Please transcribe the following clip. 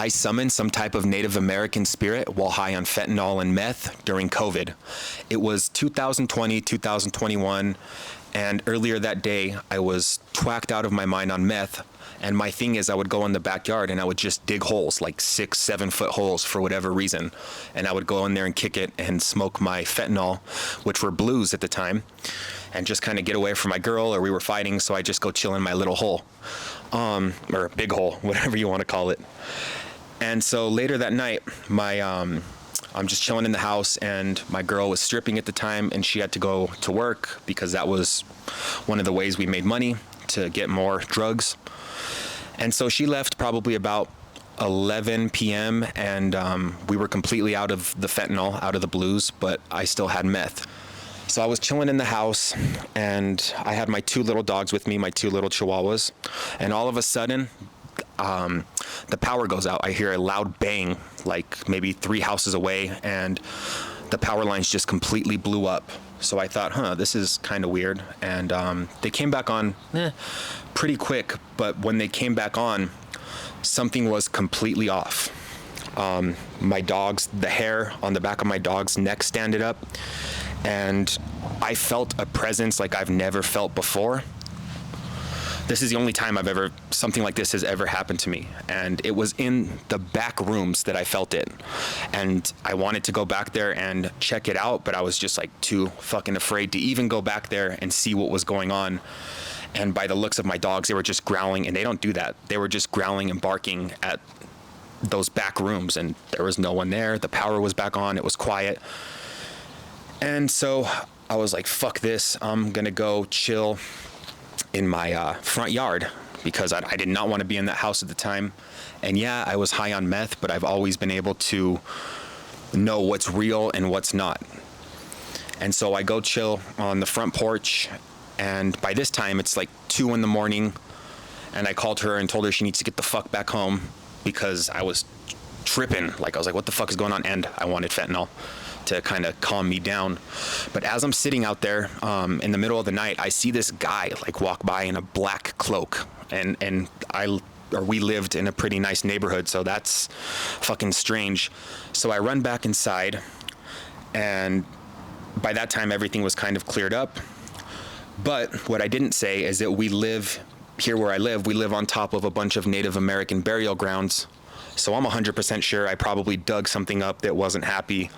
I summoned some type of Native American spirit while high on fentanyl and meth during COVID. It was 2020, 2021, and earlier that day, I was twacked out of my mind on meth. And my thing is, I would go in the backyard and I would just dig holes, like 6-7 foot holes for whatever reason. And I would go in there and kick it and smoke my fentanyl, which were blues at the time, and just kind of get away from my girl, or we were fighting. So I just go chill in my little hole, or big hole, whatever you want to call it. And so later that night, I'm just chilling in the house, and my girl was stripping at the time, and she had to go to work because that was one of the ways we made money, to get more drugs. And so she left probably about 11 p.m. and we were completely out of the fentanyl, out of the blues, but I still had meth. So I was chilling in the house, and I had my 2 little dogs with me, my 2 little chihuahuas, and all of a sudden, the power goes out. I hear a loud bang, like maybe 3 houses away, and the power lines just completely blew up. So I thought, this is kind of weird. And they came back on pretty quick, but when they came back on, something was completely off. My dogs, the hair on the back of my dog's neck standed up, and I felt a presence like I've never felt before. This is the only time something like this has ever happened to me. And it was in the back rooms that I felt it. And I wanted to go back there and check it out, but I was just like too fucking afraid to even go back there and see what was going on. And by the looks of my dogs, they were just growling, and they don't do that. They were just growling and barking at those back rooms, and there was no one there. The power was back on, it was quiet. And so I was like, fuck this, I'm gonna go chill in my front yard, because I did not want to be in that house at the time. And yeah, I was high on meth, but I've always been able to know what's real and what's not. And so I go chill on the front porch, and by this time it's like 2 a.m, and I called her and told her she needs to get the fuck back home, because I was tripping. Like, I was like, what the fuck is going on? And I wanted fentanyl to kind of calm me down. But as I'm sitting out there in the middle of the night, I see this guy like walk by in a black cloak, and we lived in a pretty nice neighborhood, so that's fucking strange. So I run back inside, and by that time everything was kind of cleared up. But what I didn't say is that we live here where I live, we live on top of a bunch of Native American burial grounds. So I'm 100% sure I probably dug something up that wasn't happy